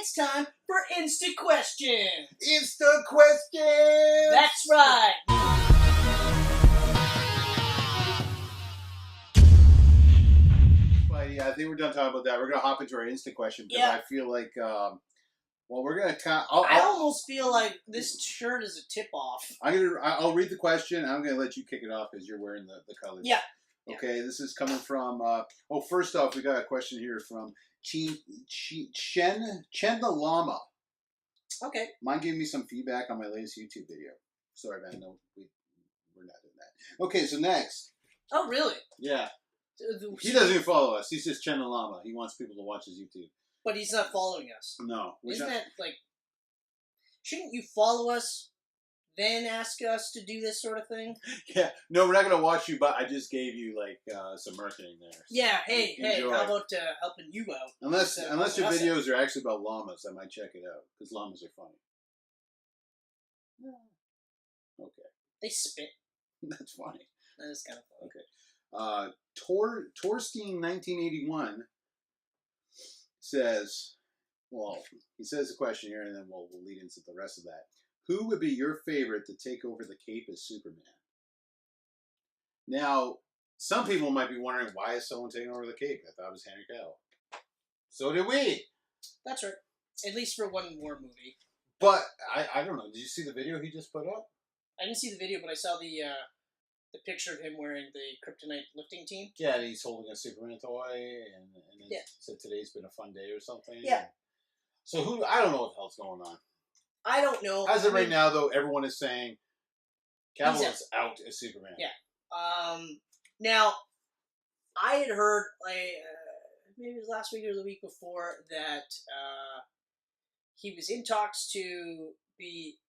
It's time for Instaquestions! Instaquestions! That's right! But yeah, I think we're done talking about that. We're going to hop into our Instaquestion because I feel like, well, we're going to... I almost feel like this shirt is a tip-off. I'll read the question. I'm going to let you kick it off because you're wearing the colors. Yeah. Okay, this is coming from... first off, we got a question here from Chen the Llama. Okay. Mind giving me some feedback on my latest YouTube video. Sorry, man. No, we're not doing that. Okay, so next. Oh, really? Yeah. He doesn't even follow us. He's just Chen the Llama. He wants people to watch his YouTube. But he's not following us. No. Isn't that, like... Shouldn't you follow us, then ask us to do this sort of thing? Yeah. No, we're not going to watch you, but I just gave you, like, some marketing there. So yeah, hey, how about helping you out? Unless your videos are actually about llamas, I might check it out, because llamas are funny. Okay. They spit. That's funny. That is kind of funny. Okay. Torstein 1981 says, well, he says the question here, and then we'll lead into the rest of that. Who would be your favorite to take over the cape as Superman? Now, some people might be wondering, why is someone taking over the cape? I thought it was Henry Cavill. So did we. That's right. At least for one more movie. But, I don't know. Did you see the video he just put up? I didn't see the video, but I saw the picture of him wearing the Kryptonite lifting team. Yeah, and he's holding a Superman toy, and then he said today's been a fun day or something. Yeah. So I don't know what the hell's going on. I don't know. As of right now, though, everyone is saying Cavill is out as Superman. Yeah. Now, I had heard, maybe it was last week or the week before, that he was in talks to be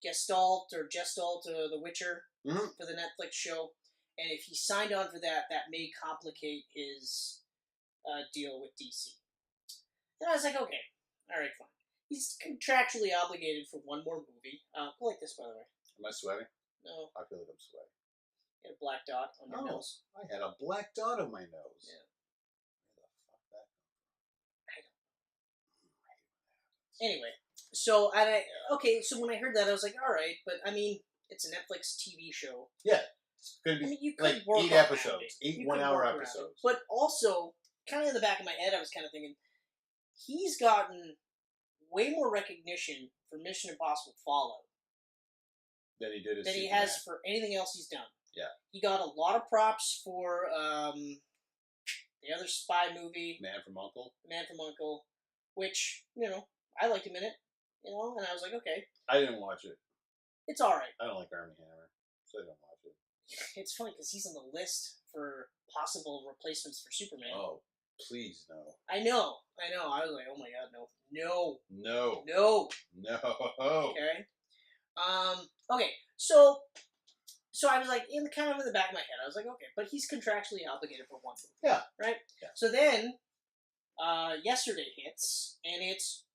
Gestalt The Witcher for the Netflix show. And if he signed on for that, that may complicate his deal with DC. And I was like, okay, all right, fine. He's contractually obligated for one more movie. I like this, by the way. Am I sweating? No. I feel like I'm sweating. You had a black dot on your nose. I had a black dot on my nose. Yeah. Where the fuck that? I don't know. Anyway, so so when I heard that, I was like, all right, but I mean, it's a Netflix TV show. Yeah, it's gonna be you could like work 8 episodes, 8 1-hour episodes. But also, kind of in the back of my head, I was kind of thinking, he's gotten way more recognition for Mission Impossible Fallout than he did as than he Superman. has for anything else he's done. Yeah. He got a lot of props for the other spy movie, Man from U.N.C.L.E., which, I liked him in it, and I was like, okay. I didn't watch it. It's alright. I don't like Armie Hammer, so I don't watch it. It's funny because he's on the list for possible replacements for Superman. Oh, please no. I know. I was like, oh my god, no. Okay. Okay, so I was like, in the back of my head, I was like, okay, but he's contractually obligated for one movie. Yeah. Right? Yeah. So then, yesterday hits, and it's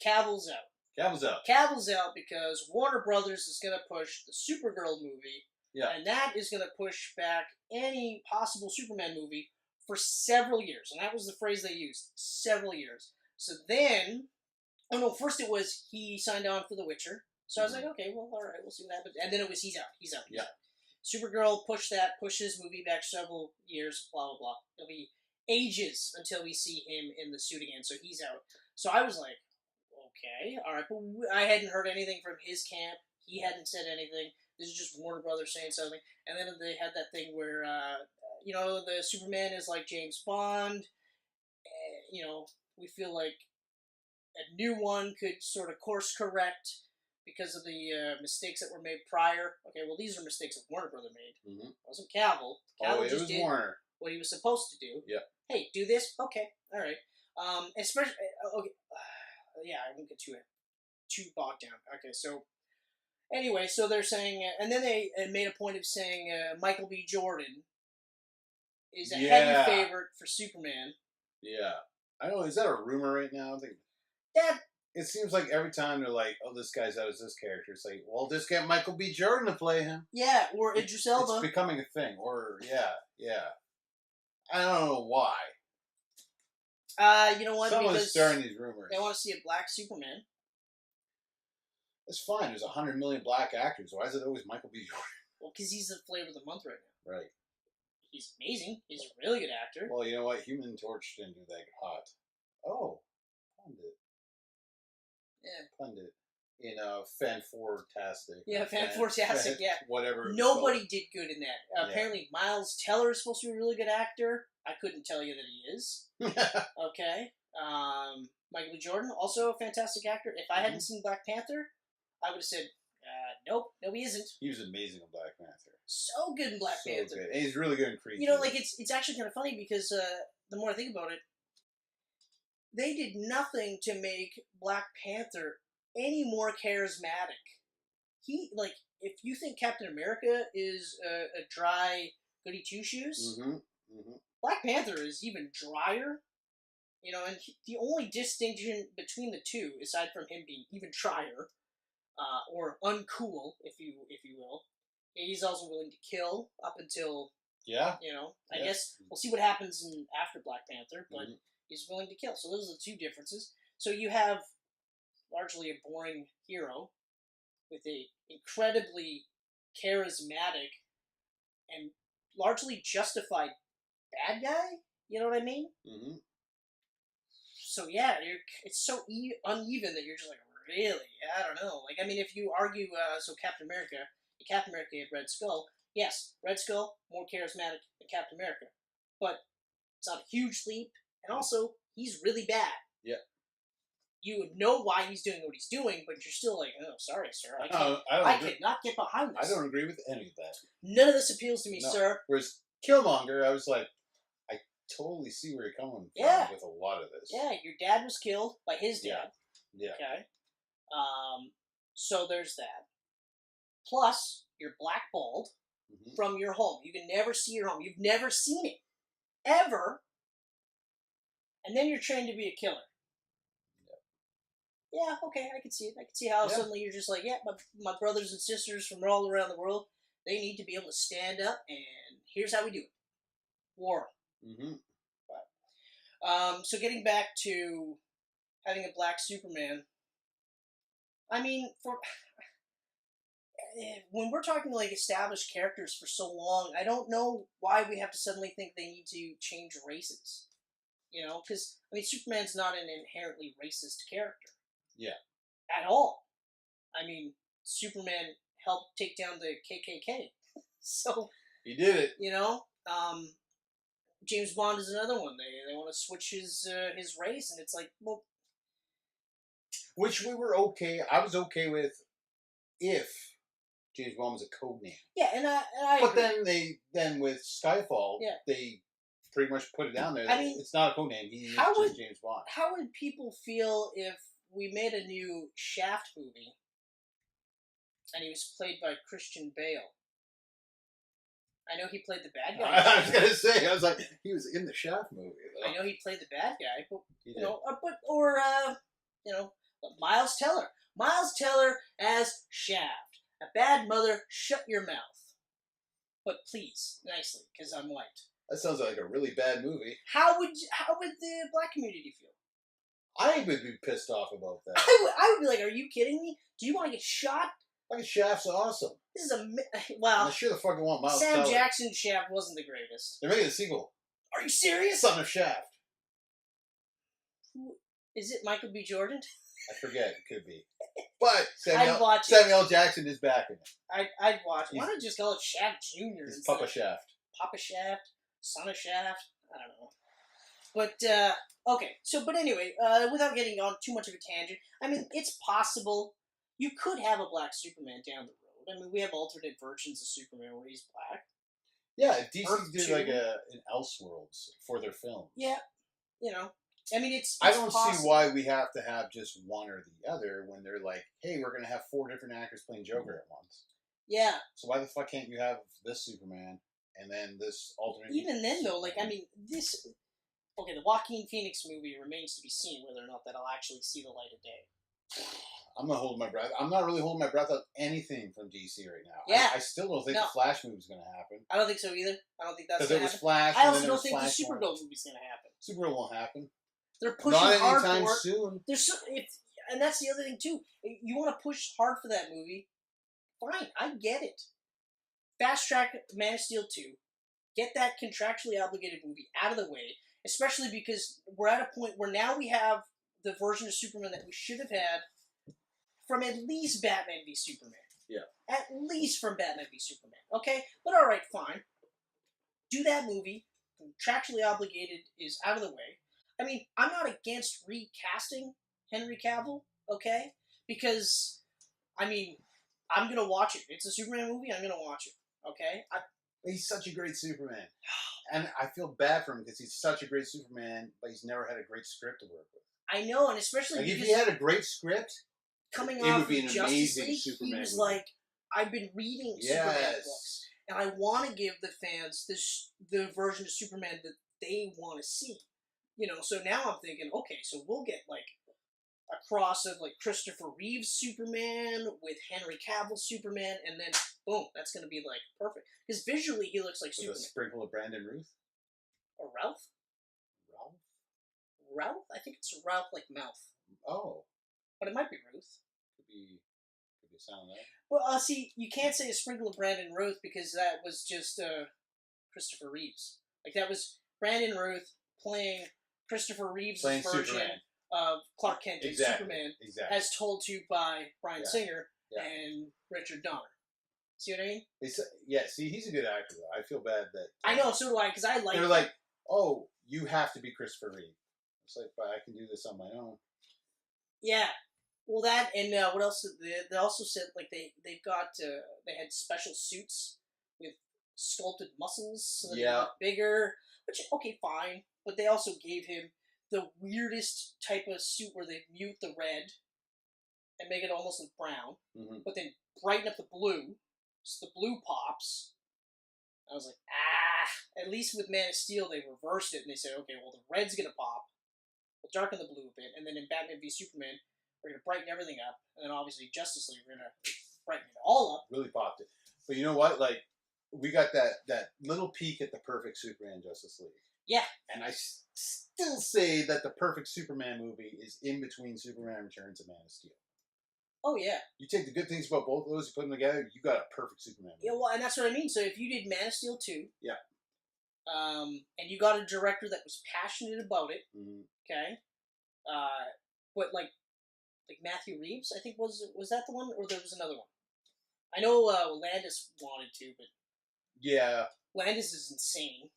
Cavill's out. Cavill's out because Warner Brothers is going to push the Supergirl movie, and that is going to push back any possible Superman movie for several years. And that was the phrase they used, several years. So then, first it was he signed on for The Witcher. So I was like, okay, well, all right, we'll see what happens. And then it was he's out. Yeah. Supergirl pushed his movie back several years, blah, blah, blah. It'll be ages until we see him in the suit again, so he's out. So I was like, okay, all right, but I hadn't heard anything from his camp. He hadn't said anything. This is just Warner Brothers saying something. And then they had that thing where, the Superman is like James Bond. We feel like a new one could sort of course correct because of the mistakes that were made prior. Okay, well, these are mistakes that Warner Brothers made. Mm-hmm. It wasn't Cavill. Cavill just did Warner. What he was supposed to do. Yeah. Hey, do this? Okay, all right. Especially, okay, I won't get too bogged down. Okay, so, anyway, so they're saying, and then they made a point of saying Michael B. Jordan is a heavy favorite for Superman. Yeah. I don't know, is that a rumor right now? It seems like every time they're like, oh, this guy's out as this character, it's like, well, just get Michael B. Jordan to play him. Yeah, or Idris Elba. It's becoming a thing. Or, yeah. I don't know why. You know what? Someone's Because stirring these rumors. they want to see a black Superman. It's fine. There's 100 million black actors. Why is it always Michael B. Jordan? Well, because he's the flavor of the month right now. Right. He's amazing. He's a really good actor. Well, you know what? Human Torch didn't do that hot. Oh, Pundit. Yeah. Pundit. In Fanfortastic. Yeah, Fanfortastic, yeah. Whatever. Nobody did good in that. Apparently, Miles Teller is supposed to be a really good actor. I couldn't tell you that he is. Okay. Michael B. Jordan, also a fantastic actor. If I hadn't seen Black Panther, I would have said, nope, no, he isn't. He was amazing in Black Panther. So good in Black Panther. Good. And he's really good in Creed. You know, like, it's actually kind of funny because the more I think about it, they did nothing to make Black Panther any more charismatic. He, like, if you think Captain America is a dry goody two-shoes, Black Panther is even drier. You know, and the only distinction between the two, aside from him being even drier, or uncool, if you will, he's also willing to kill up until, you know, I guess we'll see what happens after Black Panther, but he's willing to kill. So those are the two differences. So you have largely a boring hero with a incredibly charismatic and largely justified bad guy. You know what I mean? So yeah, it's so uneven that you're just like, really? I don't know. Like, I mean, if you argue, so Captain America had Red Skull. Yes, Red Skull, more charismatic than Captain America. But it's not a huge leap. And also, he's really bad. Yeah. You would know why he's doing what he's doing, but you're still like, oh, sorry, sir. I cannot get behind this. I don't agree with any of that. None of this appeals to me, sir. Whereas Killmonger, I was like, I totally see where you're coming from with a lot of this. Yeah, your dad was killed by his dad. Yeah. Okay. So there's that. Plus, you're blackballed from your home. You can never see your home. You've never seen it. Ever. And then you're trained to be a killer. Yeah, okay, I can see it. I can see how suddenly you're just like, my brothers and sisters from all around the world, they need to be able to stand up, and here's how we do it. War. So getting back to having a black Superman, I mean, when we're talking like established characters for so long, I don't know why we have to suddenly think they need to change races. You know, because, I mean, Superman's not an inherently racist character. Yeah. At all. I mean, Superman helped take down the KKK. So... He did it. You know? James Bond is another one. They want to switch his race, and it's like, well... Which we were okay... I was okay with if James Bond was a code name. Yeah, and I But agree. then with Skyfall, they pretty much put it down there. I mean... It's not a code name. He is just James Bond. How would people feel if we made a new Shaft movie, and he was played by Christian Bale? I know he played the bad guy. I was gonna say, I was like, he was in the Shaft movie, though. I know he played the bad guy, but but Miles Teller as Shaft. A bad mother, shut your mouth. But please, nicely, because I'm white. That sounds like a really bad movie. How would the black community feel? I would be pissed off about that. I would be like, are you kidding me? Do you want to get shot? Like, Shaft's awesome. This is well. I sure the fuck want Miles Sam Teller. Jackson's Shaft wasn't the greatest. They're making a sequel. Are you serious? Son of Shaft. Who is it? Michael B. Jordan? I forget. It could be. But Samuel L. Jackson is back in it. I'd watch it. Why don't you just call it Shaft Jr.? It's Papa Shaft. Papa Shaft? Son of Shaft? I don't know. But, okay. So, but anyway, without getting on too much of a tangent, I mean, it's possible you could have a black Superman down the road. I mean, we have alternate versions of Superman where he's black. Yeah, DC did like an Elseworlds for their films. Yeah, you know. I mean, it's I don't possible. see why we have to have just one or the other when they're like, hey, we're going to have 4 different actors playing Joker at once. Yeah. So why the fuck can't you have this Superman and then this alternate... Even then, though, like, I mean, this... Okay, the Joaquin Phoenix movie remains to be seen whether or not that'll actually see the light of day. I'm not holding my breath. I'm not really holding my breath on anything from DC right now. Yeah. I still don't think the Flash movie's going to happen. I don't think so either. I don't think that's going to happen. Because it was Flash. I also don't think the Supergirl movie's going to happen. Supergirl won't happen. They're pushing Not hard anytime for it. soon. And that's the other thing too. You want to push hard for that movie? Fine, I get it. Fast track Man of Steel 2. Get that contractually obligated movie out of the way, especially because we're at a point where now we have the version of Superman that we should have had from at least Batman v Superman. Yeah. At least from Batman v Superman. Okay? But alright, fine. Do that movie. Contractually obligated is out of the way. I mean, I'm not against recasting Henry Cavill, okay? Because, I mean, I'm gonna watch it. It's a Superman movie, I'm gonna watch it, okay? He's such a great Superman. And I feel bad for him because he's such a great Superman, but he's never had a great script to work with. I know, and especially like because if he had a great script, coming it off would be of an Justice amazing League, Superman he was movie. like, I've been reading Superman books, and I want to give the fans the version of Superman that they want to see. You know, so now I'm thinking, okay, so we'll get like a cross of like Christopher Reeve's Superman with Henry Cavill's Superman, and then boom, that's going to be like perfect. Because visually he looks like with Superman. a sprinkle of Brandon Ruth? Or Ralph? Ralph? Ralph? I think it's Ralph like mouth. Oh. But it might be Ruth. Could be a sound there. Well, see, you can't say a sprinkle of Brandon Ruth because that was just Christopher Reeves. Like, that was Brandon Ruth playing Christopher Reeves' version Superman. of Clark Kent and Superman, as told to you by Bryan Singer Yeah. and Richard Donner. See what I mean? See, he's a good actor, though. I feel bad that... I know, so do I, because I like... They're like, oh, you have to be Christopher Reeve. It's like, but I can do this on my own. Yeah. Well, that, and what else? They also said, like, they've got, they had special suits with sculpted muscles, so that they look bigger, which, okay, fine, but they also gave him the weirdest type of suit where they mute the red and make it almost like brown, but then brighten up the blue, so the blue pops. I was like, at least with Man of Steel, they reversed it, and they said, okay, well, the red's gonna pop, we'll darken the blue a bit, and then in Batman v Superman, we're going to brighten everything up, and then obviously Justice League, we're going to brighten it all up. Really popped it. But you know what? Like, we got that little peek at the perfect Superman Justice League. Yeah. And I still say that the perfect Superman movie is in between Superman Returns and Man of Steel. Oh, yeah. You take the good things about both of those, you put them together, you got a perfect Superman movie. Yeah, well, and that's what I mean. So if you did Man of Steel 2, yeah, and you got a director that was passionate about it, okay, but like Matthew Reeves, I think was that the one, or there was another one? I know Landis wanted to, but yeah, Landis is insane.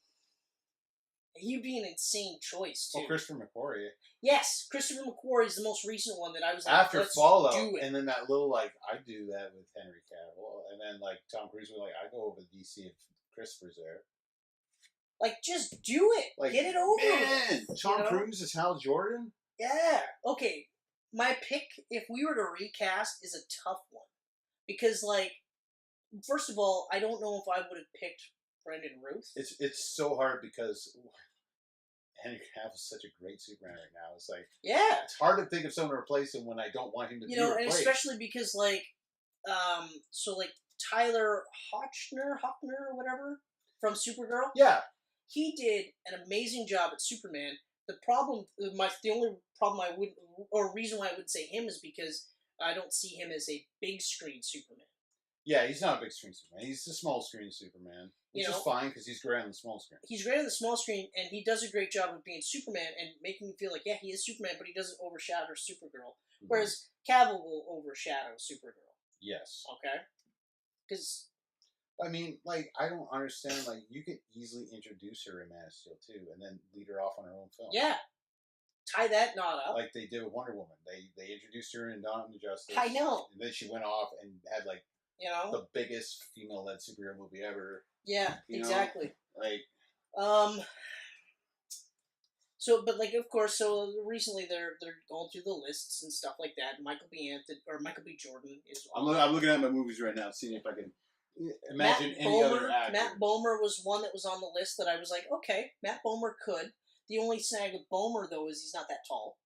He'd be an insane choice too. Well, Christopher McQuarrie. Yes, Christopher McQuarrie is the most recent one that I was like, after let's Fallout, do it. And then that little like I do that with Henry Cavill, and then like Tom Cruise was like I go over to DC if Christopher's there. Like, just do it. Like, get it over man, with. Tom Cruise is Hal Jordan? Yeah. Okay. My pick, if we were to recast, is a tough one. Because, like, first of all, I don't know if I would have picked Brandon Ruth. It's so hard because Henry Cavill's such a great Superman right now. It's like, yeah, it's hard to think of someone to replace him when I don't want him to be replaced. And especially because, like, so, like, Tyler Hoechner, or whatever, from Supergirl. Yeah. He did an amazing job at Superman. The only problem I would, or reason why I would say him is because I don't see him as a big screen Superman. Yeah, he's not a big screen Superman. He's a small screen Superman. Which is fine because he's great on the small screen. He's great on the small screen, and he does a great job of being Superman and making you feel like, yeah, he is Superman, but he doesn't overshadow Supergirl. Mm-hmm. Whereas Cavill will overshadow Supergirl. Yes. Okay? Because... I mean, like, I don't understand. Like, you could easily introduce her in Man of Steel 2 and then lead her off on her own film. Yeah. Tie that knot up. Like they did with Wonder Woman. They introduced her in Dawn of Justice. I know. And then she went off and had, like, the biggest female-led superhero movie ever. Yeah, exactly. Like... So, but, like, of course, so recently they're going through the lists and stuff like that. Michael B. Jordan is... I'm looking at my movies right now, seeing if I can... Imagine any other actor. Matt Bomer was one that was on the list that I was like, okay, Matt Bomer could. The only snag with Bomer, though, is he's not that tall.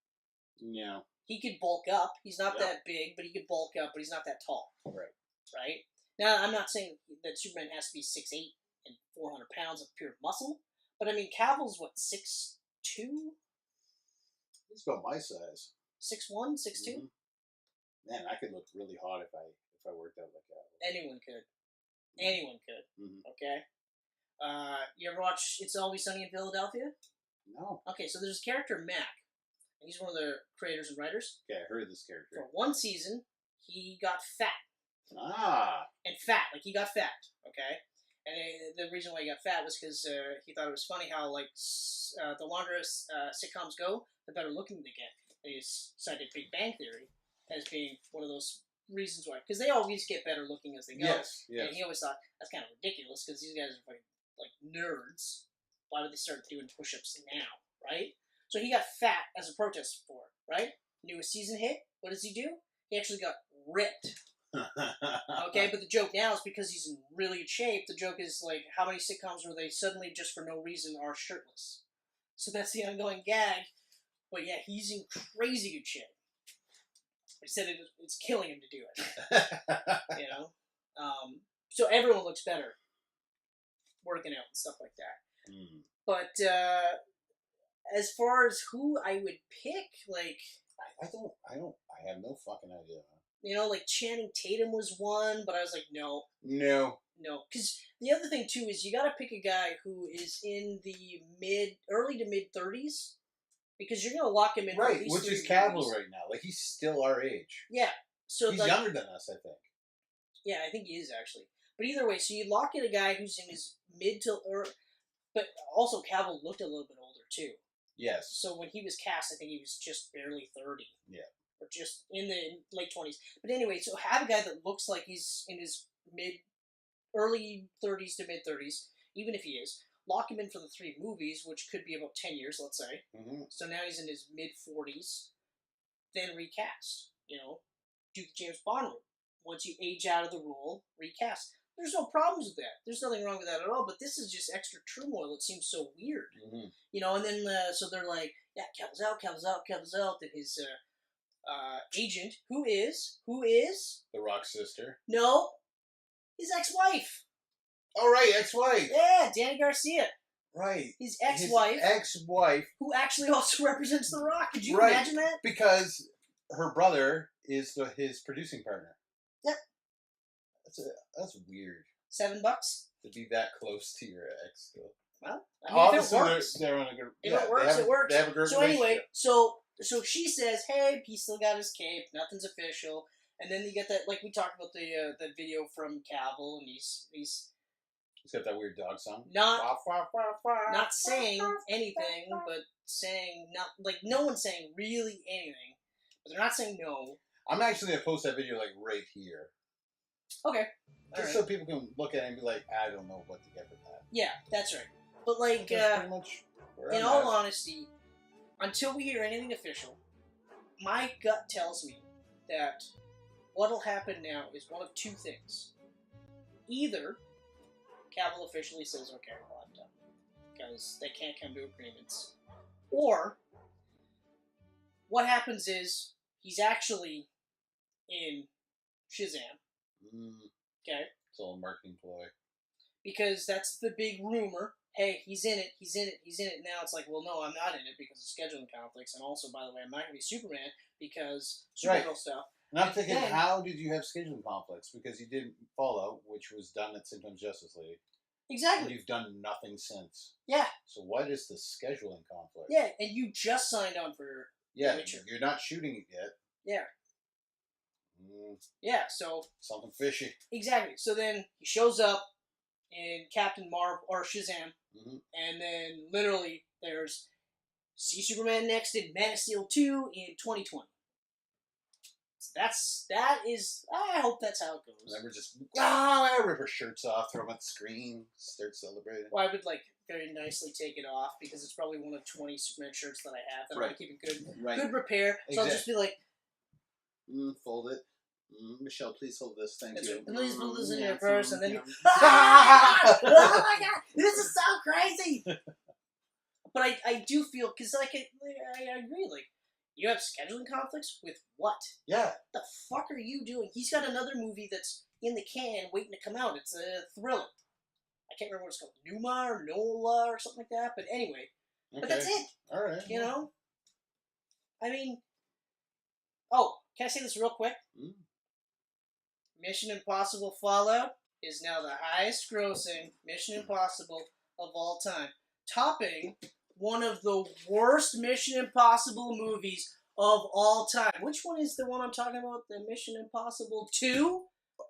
Yeah. He could bulk up. He's not that big, but he could bulk up, but he's not that tall. Right. Right? Now, I'm not saying that Superman has to be 6'8" and 400 pounds of pure muscle, but I mean, Cavill's, what, 6'2"? He's about my size. 6'1", 6'2"? Mm-hmm. Man, I could look really hot if I worked out like that. Anyone could. Anyone could. Mm-hmm. Okay? You ever watch It's Always Sunny in Philadelphia? No. Okay, so there's a character, Mac. He's one of the creators and writers. Okay, I heard of this character. For one season, he got fat. Ah. And fat. Like, he got fat. Okay? And the reason why he got fat was because he thought it was funny how, like, the longer sitcoms go, the better looking they get. And he cited Big Bang Theory as being one of those reasons why. Because they always get better looking as they go. Yes. And he always thought, that's kind of ridiculous, because these guys are like nerds. Why would they start doing push-ups now, right? So he got fat as a protest for it, right? Newest season hit. What does he do? He actually got ripped. Okay, but the joke now is because he's in really good shape. The joke is like, how many sitcoms were they suddenly just for no reason are shirtless? So that's the ongoing gag. But yeah, he's in crazy good shape. He said it's killing him to do it. You know, so everyone looks better working out and stuff like that. Mm. But as far as who I would pick, like, I have no fucking idea. you know, like Channing Tatum was one, but I was like, no, because the other thing too is you got to pick a guy who is in the early to mid 30s, because you're gonna lock him in for at Right, least which 3 is Cavill movies. right now. Like, he's still our age. Yeah, so He's like, younger than us, I think. yeah, I think he is actually. But either way, so you lock in a guy who's in his but also Cavill looked a little bit older too. Yes. So when he was cast, I think he was just barely 30. Yeah. Or just in the late 20s. But anyway, so have a guy that looks like he's in his early 30s to mid 30s, even if he is. Lock him in for the 3 movies, which could be about 10 years, let's say. Mm-hmm. So now he's in his mid 40s. Then recast. You know, do the James Bond route. Once you age out of the role, recast. There's no problems with that. There's nothing wrong with that at all. But this is just extra turmoil. It seems so weird. Mm-hmm. You know, and then so they're like, yeah, Cavill's out. And his agent, who is The Rock's sister. no, his ex-wife. Oh, right, ex-wife. Yeah, Danny Garcia. Right. His ex-wife. His ex-wife. Who actually also represents The Rock. Could you Right. imagine that? Because her brother is his producing partner. Yep. That's weird. $7 to be that close to your ex still. Well, I mean, Obviously, if it works. they're on a good. If it works, it works. They have a good So anyway, relationship. so she says, "Hey, he still got his cape. Nothing's official." And then you get that, like we talked about that video from Cavill, and he's He's got that weird dog song. not saying anything, but saying not like no one's saying really anything, but they're not saying no. I'm actually gonna post that video like right here, Okay, just so people can look at it and be like, I don't know what to get from that. yeah, that's right. But like, That's pretty much where in I'm all at. honesty, until we hear anything official, my gut tells me that what'll happen now is one of 2 things. Either Cavill officially says, okay, well, I'm done, because they can't come to agreements. Or, what happens is, he's actually in Shazam, okay? It's all a marketing ploy. Because that's the big rumor. Hey, he's in it. Now it's like, well, no, I'm not in it because of scheduling conflicts. And also, by the way, I'm not going to be Superman because Supergirl stuff. And I'm thinking, then, how did you have scheduling conflicts? Because you did Fallout, which was done at Symptoms Justice League. Exactly. And you've done nothing since. Yeah. So what is the scheduling conflict? Yeah, and you just signed on for Yeah, Witcher. you're not shooting it yet. Yeah. Yeah, so... Something fishy. Exactly. So then he shows up in Captain Marvel, or Shazam, Mm-hmm. and then literally there's see Superman next in Man of Steel 2 in 2020. So that is, I hope that's how it goes. And then we're just, rip our shirts off, throw them at the screen, start celebrating. Well, I would like very nicely take it off because it's probably one of 20 Superman shirts that I have that I want to keep in good repair. So I'll just be like, fold it. Michelle, please hold this. Thank you. Please hold this in your purse, and then you. Oh my god! This is so crazy. But I do feel because like I agree. Like you have scheduling conflicts with what? Yeah. The fuck are you doing? He's got another movie that's in the can waiting to come out. It's a thriller. I can't remember what it's called. Numa or Nola or something like that. But anyway, but that's it. All right. You know. I mean, oh, can I say this real quick? Mm. Mission Impossible Fallout is now the highest grossing Mission Impossible of all time, topping one of the worst Mission Impossible movies of all time. Which one is the one I'm talking about? The Mission Impossible 2?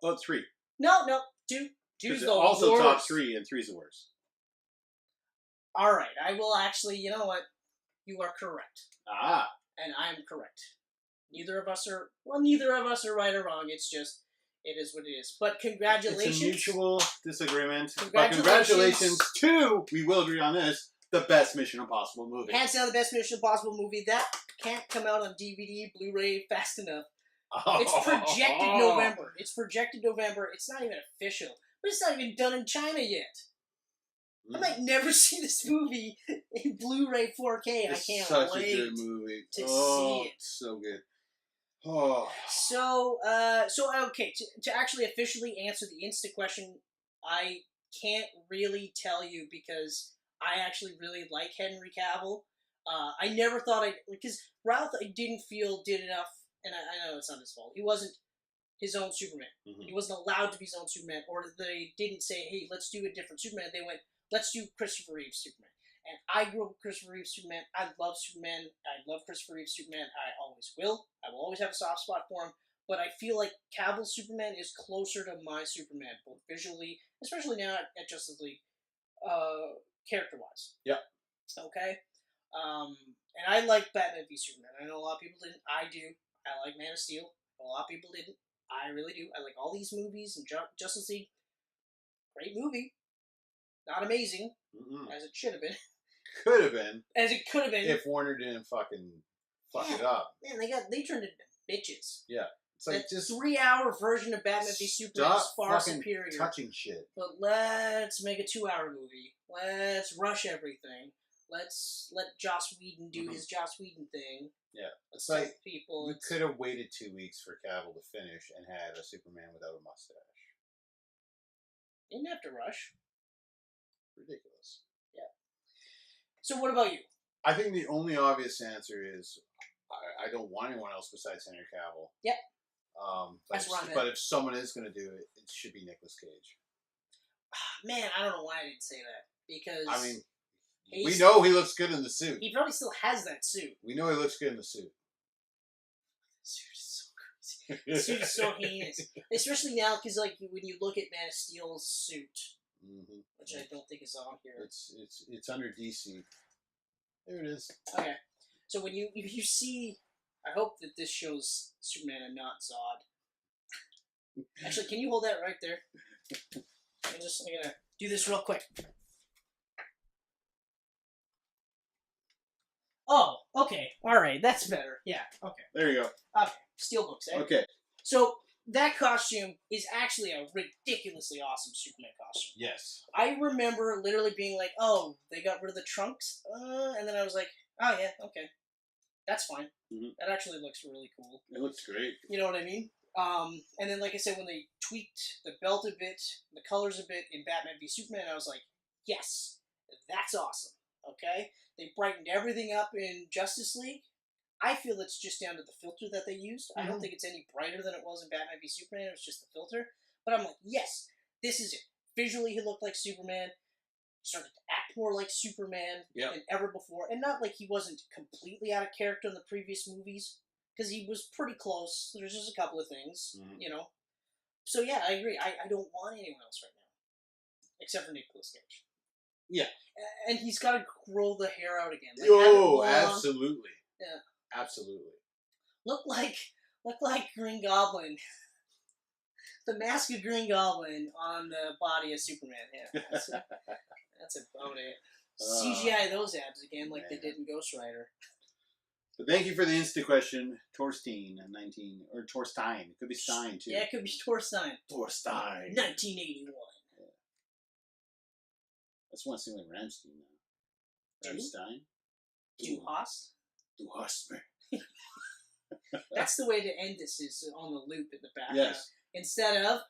Oh, 3. No, 2. 2's the also worst. top 3, and 3's the worst. Alright, I will actually, you know what? You are correct. Ah. And I'm correct. Neither of us are right or wrong. It's just, it is what it is. But congratulations. It's a mutual disagreement. But congratulations to, we will agree on this, the best Mission Impossible movie. Hands down the best Mission Impossible movie. That can't come out on DVD, Blu-ray fast enough. It's projected November. It's not even official. But it's not even done in China yet. I might never see this movie in Blu-ray 4K. I can't such wait a good movie. to see it. So good. Oh. So okay, to actually officially answer the Instaquestion, I can't really tell you because I actually really like Henry Cavill. I never thought because Ralph I didn't feel did enough, and I know it's not his fault. He wasn't his own Superman. Mm-hmm. He wasn't allowed to be his own Superman, or they didn't say, hey, let's do a different Superman. They went, let's do Christopher Reeve's Superman. And I grew up with Christopher Reeve's Superman. I love Superman. I love Christopher Reeve's Superman. I always will. I will always have a soft spot for him. But I feel like Cavill's Superman is closer to my Superman, both visually, especially now at Justice League, character-wise. Yep. Okay? And I like Batman v Superman. I know a lot of people didn't. I do. I like Man of Steel. A lot of people didn't. I really do. I like all these movies and Justice League. Great movie. Not amazing, as it should have been. Could have been. As it could have been. If Warner didn't fucking fuck it up. Man, they turned into bitches. Yeah. It's like that just 3-hour version of Batman v Superman is far superior. Touching shit. But let's make a 2-hour movie. Let's rush everything. Let's let Joss Whedon do his Joss Whedon thing. Yeah. It's like people. You could have waited 2 weeks for Cavill to finish and had a Superman without a mustache. Didn't have to rush. Ridiculous. Yeah. So what about you? I think the only obvious answer is I don't want anyone else besides Henry Cavill. Yep. But if someone is going to do it, it should be Nicolas Cage. Man, I don't know why I didn't say that. Because I mean, we know he looks good in the suit. He probably still has that suit. We know he looks good in the suit. The suit is so crazy. The suit is so heinous. Especially now, because like when you look at Man of Steel's suit, which I don't think is on here. It's under DC. There it is. Okay. So when you see, I hope that this shows Superman and not Zod. Actually, can you hold that right there? I'm gonna do this real quick. Oh, okay. Alright, that's better. Yeah, okay. There you go. Okay. Steelbooks, eh? Okay. So, that costume is actually a ridiculously awesome Superman costume. Yes. I remember literally being like, oh, they got rid of the trunks? And then I was like, oh yeah, okay. That's fine. That actually looks really cool. It looks great. You know what I mean? And then, like I said, when they tweaked the belt a bit, the colors a bit in Batman v Superman, I was like, yes, that's awesome. Okay? They brightened everything up in Justice League. I feel it's just down to the filter that they used. I don't think it's any brighter than it was in Batman v Superman. It was just the filter. But I'm like, yes, this is it. Visually, he looked like Superman. He started to act more like Superman than ever before. And not like he wasn't completely out of character in the previous movies. Because he was pretty close. There's just a couple of things, you know. So yeah, I agree. I don't want anyone else right now. Except for Nicolas Cage. Yeah. And he's got to grow the hair out again. Like, absolutely. Yeah. Absolutely. Look like Green Goblin. The mask of Green Goblin on the body of Superman. Yeah, that's about it. CGI those abs again, like they did in Ghost Rider. But thank you for the Instaquestion, Torstein, 19 or Torstein. It could be Stein too. Yeah, it could be Torstein. 1981. Yeah. That's one thing like Ramstein now. Ramstein. Du Hast? Du hast me. That's the way to end this, is on the loop in the background. Yes. Instead of...